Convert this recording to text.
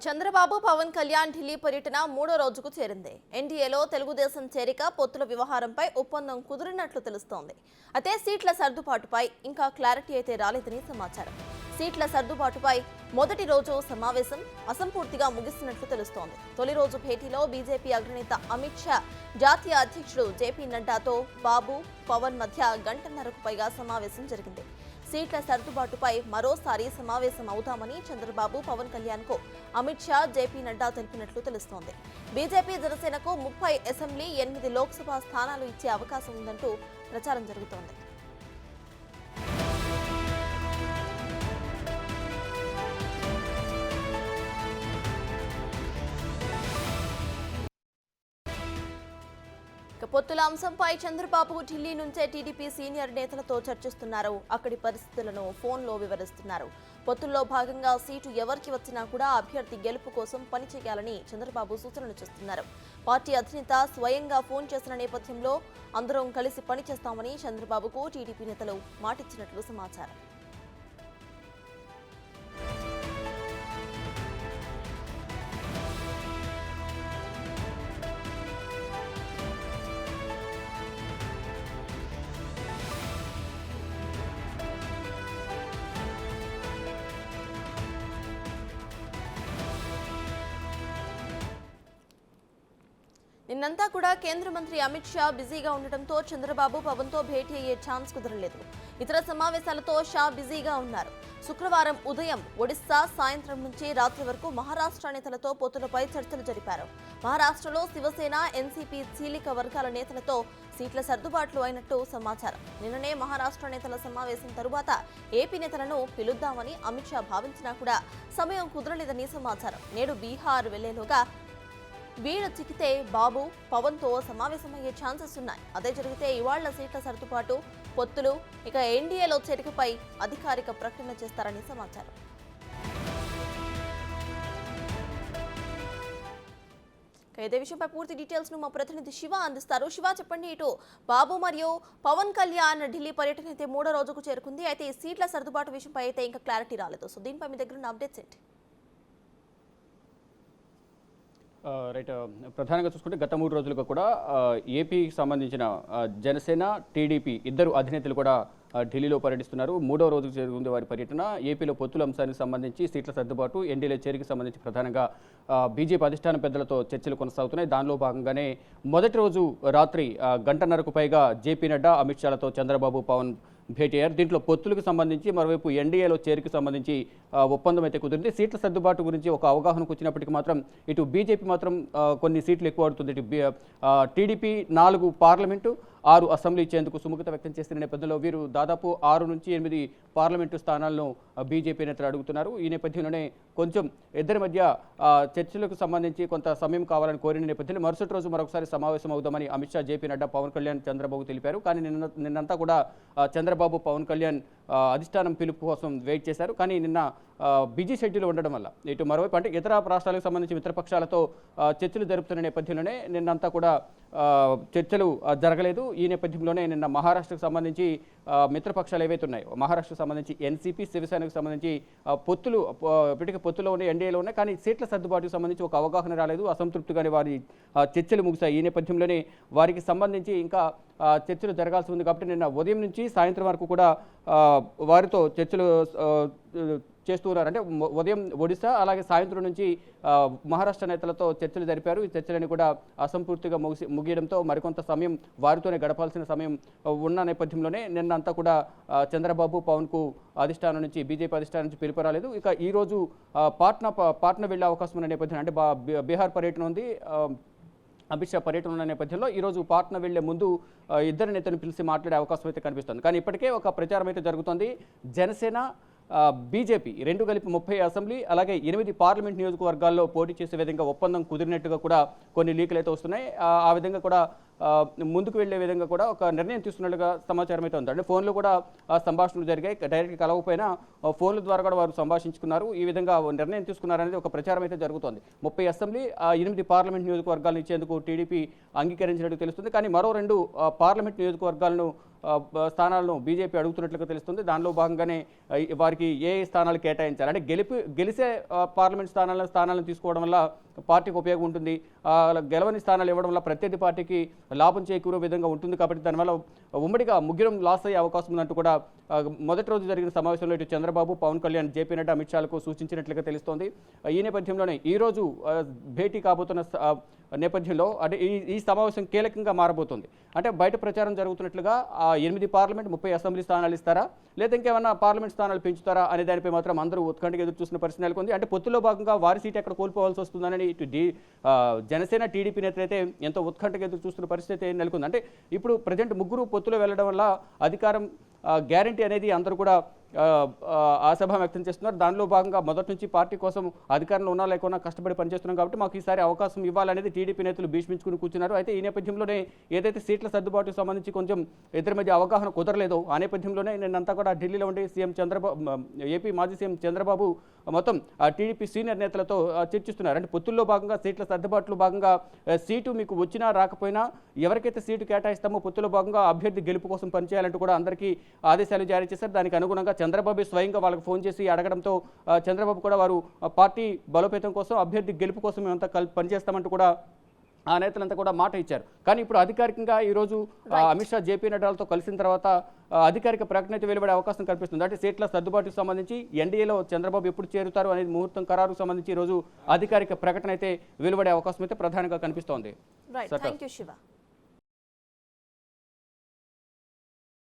చంద్రబాబు పవన్ కళ్యాణ్ ఢిల్లీ పర్యటన మూడో రోజుకు చేరింది. ఎన్డీఏలో తెలుగుదేశం చేరిక పొత్తుల వ్యవహారంపై ఒప్పందం కుదిరినట్లు తెలుస్తోంది. అయితే సీట్ల సర్దుబాటుపై ఇంకా క్లారిటీ అయితే రాలేదని సమాచారం. సీట్ల సర్దుబాటుపై మొదటి రోజు సమావేశం అసంపూర్తిగా ముగిసినట్లు తెలుస్తోంది. తొలి రోజు భేటీలో బీజేపీ అగ్రనేత అమిత్ షా, జాతీయ అధ్యక్షుడు జేపీ నడ్డాతో బాబు, పవన్ మధ్య గంటన్నరకు పైగా సమావేశం జరిగింది. సీట్ల సర్దుబాటుపై మరోసారి సమావేశం అవుతామని చంద్రబాబు, పవన్ కళ్యాణ్కు అమిత్ షా, జేపీ నడ్డా తెలిపినట్లు తెలుస్తోంది. బీజేపీ జనసేనకు 30 అసెంబ్లీ, 8 లోక్సభ స్థానాలు ఇచ్చే అవకాశం ఉందంటూ ప్రచారం జరుగుతోంది. పొత్తుల అంశంపై చంద్రబాబు ఢిల్లీ నుంచే టీడీపీ సీనియర్ నేతలతో చర్చిస్తున్నారు. అక్కడి పరిస్థితులను ఫోన్లో వివరిస్తున్నారు. పొత్తుల్లో భాగంగా సీటు ఎవరికి వచ్చినా కూడా అభ్యర్థి గెలుపు కోసం పనిచేయాలని చంద్రబాబు సూచనలు చేస్తున్నారు. పార్టీ అధినేత స్వయంగా ఫోన్ చేసిన నేపథ్యంలో అందరం కలిసి పనిచేస్తామని చంద్రబాబుకు టీడీపీ నేతలు మాటిచ్చినట్లు సమాచారం. నిన్నంతా కూడా కేంద్ర మంత్రి అమిత్ షా బిజీగా ఉండటంతో చంద్రబాబు, పవన్తో భేటీ అయ్యే ఛాన్స్ కుదరలేదు. ఇతర సమావేశాలతో షా బిజీగా ఉన్నారు. శుక్రవారం ఉదయం ఒడిశా, సాయంత్రం నుంచి రాత్రి వరకు మహారాష్ట్ర నేతలతో పొత్తులపై చర్చలు జరిపారు. మహారాష్ట్రలో శివసేన, ఎన్సీపీ చీలిక వర్గాల నేతలతో సీట్ల సర్దుబాట్లు అయినట్టు సమాచారం. నిన్ననే మహారాష్ట్ర నేతల సమావేశం తరువాత ఏపీ నేతలను పిలుద్దామని అమిత్ షా భావించినా కూడా సమయం కుదరలేదని సమాచారం. నేడు బీహార్ వెళ్లేలోగా వీడు చిక్కితే బాబు, పవన్తో సమావేశమయ్యే ఛాన్సెస్ ఉన్నాయి. అదే జరిగితే ఇవాళ్ల సీట్ల సర్దుబాటు, పొత్తులు, ఇక ఎన్డీఏలో చేరికపై అధికారిక ప్రకటన చేస్తారని సమాచారం. ఇదే విషయంపై పూర్తి డీటెయిల్స్ ను మా ప్రతినిధి శివ అందిస్తారు. శివ, చెప్పండి. ఇటు బాబు మరియు పవన్ కళ్యాణ్ ఢిల్లీ పర్యటన అయితే మూడో రోజుకు చేరుకుంది. అయితే ఈ సీట్ల సర్దుబాటు విషయంపై అయితే ఇంకా క్లారిటీ రాలేదు. సో దీనిపై మీ దగ్గర ఉన్న అప్డేట్స్ ఏంటి? రైట్, ప్రధానంగా చూసుకుంటే గత 3 రోజులుగా కూడా ఏపీకి సంబంధించిన జనసేన, టీడీపీ ఇద్దరు అధినేతలు కూడా ఢిల్లీలో పర్యటిస్తున్నారు. మూడో రోజుకు చేరుకుంది వారి పర్యటన. ఏపీలో పొత్తుల అంశానికి సంబంధించి, సీట్ల సర్దుబాటు, ఎన్డీఏ చేరికకు సంబంధించి ప్రధానంగా బీజేపీ అధిష్టాన పెద్దలతో చర్చలు కొనసాగుతున్నాయి. దానిలో భాగంగానే మొదటి రోజు రాత్రి గంటన్నరకు పైగా జేపీ నడ్డా, అమిత్ షాలతో చంద్రబాబు, పవన్ భేటీ అయ్యారు. దీంట్లో పొత్తులకు సంబంధించి, మరోవైపు ఎన్డీఏలో చేరికకు సంబంధించి ఒప్పందం అయితే కుదిరింది. సీట్ల సర్దుబాటు గురించి ఒక అవగాహనకు వచ్చినప్పటికీ మాత్రం ఇటు బీజేపీ మాత్రం కొన్ని సీట్లు ఎక్కువ పడుతుంది. ఇటు టీడీపీ 4 పార్లమెంటు, 6 అసెంబ్లీ ఇచ్చేందుకు సుముఖత వ్యక్తం చేస్తున్న నేపథ్యంలో వీరు దాదాపు 6 నుంచి 8 పార్లమెంటు స్థానాలను బీజేపీ నేతలు అడుగుతున్నారు. ఈ నేపథ్యంలోనే కొంచెం ఇద్దరి మధ్య చర్చలకు సంబంధించి కొంత సమయం కావాలని కోరిన నేపథ్యంలో మరుసటి రోజు మరొకసారి సమావేశం అవుదామని అమిత్ షా, జేపీ నడ్డా, పవన్ కళ్యాణ్ చంద్రబాబు తెలిపారు. కానీ నిన్నంతా కూడా చంద్రబాబు, పవన్ కళ్యాణ్ అధిష్టానం పిలుపు కోసం వెయిట్ చేశారు. కానీ నిన్న బిజీ షెడ్యూల్ ఉండడం వల్ల ఇటు మరోవైపు అంటే ఇతర రాష్ట్రాలకు సంబంధించి మిత్రపక్షాలతో చర్చలు జరుపుతున్న నేపథ్యంలోనే నిన్నంతా కూడా చర్చలు జరగలేదు. ఈ నేపథ్యంలోనే నిన్న మహారాష్ట్రకు సంబంధించి మిత్రపక్షాలు ఏవైతే ఉన్నాయో, మహారాష్ట్రకు సంబంధించి ఎన్సీపీ, శివసేనకు సంబంధించి పొత్తులు ఇప్పటికే పొత్తులో ఉన్నాయి, ఎన్డీఏలో ఉన్నాయి. కానీ సీట్ల సర్దుబాటుకు సంబంధించి ఒక అవగాహన రాలేదు. అసంతృప్తిగానే వారి చర్చలు ముగిశాయి. ఈ నేపథ్యంలోనే వారికి సంబంధించి ఇంకా చర్చలు జరగాల్సి ఉంది. కాబట్టి నిన్న ఉదయం నుంచి సాయంత్రం వరకు కూడా వారితో చర్చలు చేస్తున్నారు. అంటే ఉదయం ఒడిశా, అలాగే సాయంత్రం నుంచి మహారాష్ట్ర నేతలతో చర్చలు జరిపారు. ఈ చర్చలని కూడా అసంపూర్తిగా ముగియడంతో మరికొంత సమయం వారితోనే గడపాల్సిన సమయం ఉన్న నేపథ్యంలోనే నిన్నంతా కూడా చంద్రబాబు, పవన్కు అధిష్టానం నుంచి, బీజేపీ అధిష్టానం నుంచి పిలుపు రాలేదు. ఇక ఈరోజు పాట్నా వెళ్లే అవకాశం ఉన్న నేపథ్యం, అంటే బీహార్ పర్యటన ఉంది, అమిత్ షా పర్యటన ఉన్న నేపథ్యంలో ఈరోజు పాట్నా వెళ్లే ముందు ఇద్దరు నేతలను పిలిచి మాట్లాడే అవకాశం అయితే కనిపిస్తుంది. కానీ ఇప్పటికే ఒక ప్రచారం అయితే జరుగుతోంది. జనసేన, బీజేపీ రెండు కలిపి 30 అసెంబ్లీ, అలాగే 8 పార్లమెంట్ నియోజకవర్గాల్లో పోటీ చేసే విధంగా ఒప్పందం కుదిరినట్టుగా కూడా కొన్ని లీకులు అయితే వస్తున్నాయి. ఆ విధంగా కూడా ముందుకు వెళ్లే విధంగా కూడా ఒక నిర్ణయం తీసుకున్నట్లుగా సమాచారం అయితే ఉంది. అంటే ఫోన్లో కూడా సంభాషణలు జరిగాయి, డైరెక్ట్గా కలవకపోయినా ఫోన్ల ద్వారా కూడా వారు సంభాషించుకున్నారు. ఈ విధంగా నిర్ణయం తీసుకున్నారనేది ఒక ప్రచారం అయితే జరుగుతోంది. 30 అసెంబ్లీ 8 పార్లమెంట్ నియోజకవర్గాలను ఇచ్చేందుకు టీడీపీ అంగీకరించినట్టు తెలుస్తుంది. కానీ మరో 2 పార్లమెంట్ నియోజకవర్గాలను స్థానాలను బీజేపీ అడుగుతున్నట్లుగా తెలుస్తుంది. దానిలో భాగంగానే వారికి ఏ స్థానాలు కేటాయించాలి అంటే గెలిసే పార్లమెంట్ స్థానాలను తీసుకోవడం వల్ల పార్టీకి ఉపయోగం ఉంటుంది. గెలవని స్థానాలు ఇవ్వడం వల్ల ప్రత్యర్థి పార్టీకి లాభం చేకూరే విధంగా ఉంటుంది. కాబట్టి దానివల్ల ఉమ్మడిగా ముగ్గురం లాస్ అయ్యే అవకాశం ఉందంటూ కూడా మొదటి రోజు జరిగిన సమావేశంలో ఇటు చంద్రబాబు, పవన్ కళ్యాణ్, జేపీ నడ్డా, అమిత్ షాలకు సూచించినట్లుగా తెలుస్తోంది. ఈ నేపథ్యంలోనే ఈరోజు భేటీ కాబోతున్న నేపథ్యంలో అంటే ఈ సమావేశం కీలకంగా మారబోతుంది. అంటే బయట ప్రచారం జరుగుతున్నట్లుగా 8 పార్లమెంట్ 30 అసెంబ్లీ స్థానాలు ఇస్తారా లేదా ఇంకేమన్నా పార్లమెంట్ స్థానాలు పెంచుతారా అనే దానిపై మాత్రం అందరూ ఉత్కంఠగా ఎదురు చూస్తున్న పరిస్థితి నెలకొంది. అంటే పొత్తులో భాగంగా వారి సీట్ ఎక్కడ కోల్పోవాల్సి వస్తుందని ఇటు జనసేన, టీడీపీ నేతలు అయితే ఎంతో ఉత్కంఠగా ఎదురు చూస్తున్న పరిస్థితి నెలకొంది. అంటే ఇప్పుడు ప్రజెంట్ ముగ్గురు పొత్తులో వెళ్ళడం వల్ల అధికారం గ్యారంటీ అనేది అందరూ కూడా ఆశాభావం వ్యక్తం చేస్తున్నారు. దానిలో భాగంగా మొదటి నుంచి పార్టీ కోసం అధికారంలో ఉన్నా లేకున్నా కష్టపడి పనిచేస్తున్నాం కాబట్టి మాకు ఈసారి అవకాశం ఇవ్వాలనేది టీడీపీ నేతలు భీష్మించుకుని కూర్చున్నారు. అయితే ఈ నేపథ్యంలోనే ఏదైతే సీట్ల సర్దుబాటుకు సంబంధించి కొంచెం ఇద్దరి మధ్య అవగాహన కుదరలేదో ఆ నేపథ్యంలోనే నిన్నంతా కూడా ఢిల్లీలో ఉండి ఏపీ మాజీ సీఎం చంద్రబాబు మొత్తం టీడీపీ సీనియర్ నేతలతో చర్చిస్తున్నారు. అంటే పొత్తుల్లో భాగంగా సీట్ల సర్దుబాటులో భాగంగా సీటు మీకు వచ్చినా రాకపోయినా ఎవరికైతే సీటు కేటాయిస్తామో పొత్తులో భాగంగా అభ్యర్థి గెలుపు కోసం పనిచేయాలంటూ కూడా అందరికీ ఆదేశాలు జారీ చేశారు. దానికి అనుగుణంగా చంద్రబాబు స్వయంగా వాళ్ళకి ఫోన్ చేసి అడగడంతో చంద్రబాబు కూడా వారు పార్టీ బలోపేతం కోసం, అభ్యర్థి గెలుపు కోసం మేమంతా పనిచేస్తామంటూ కూడా ఆ నేతలంతా కూడా మాట ఇచ్చారు. కానీ ఇప్పుడు అధికారికంగా ఈరోజు అమిత్ షా, జేపీ నడ్డాలతో కలిసిన తర్వాత అధికారిక ప్రకటన అయితే వెలువడే అవకాశం కనిపిస్తుంది. అంటే సీట్ల సర్దుబాటుకు సంబంధించి ఎన్డీఏలో చంద్రబాబు ఎప్పుడు చేరుతారు అనేది ముహూర్తం ఖరారుకు సంబంధించి ఈరోజు అధికారిక ప్రకటన అయితే వెలువడే అవకాశం అయితే ప్రధానంగా కనిపిస్తోంది.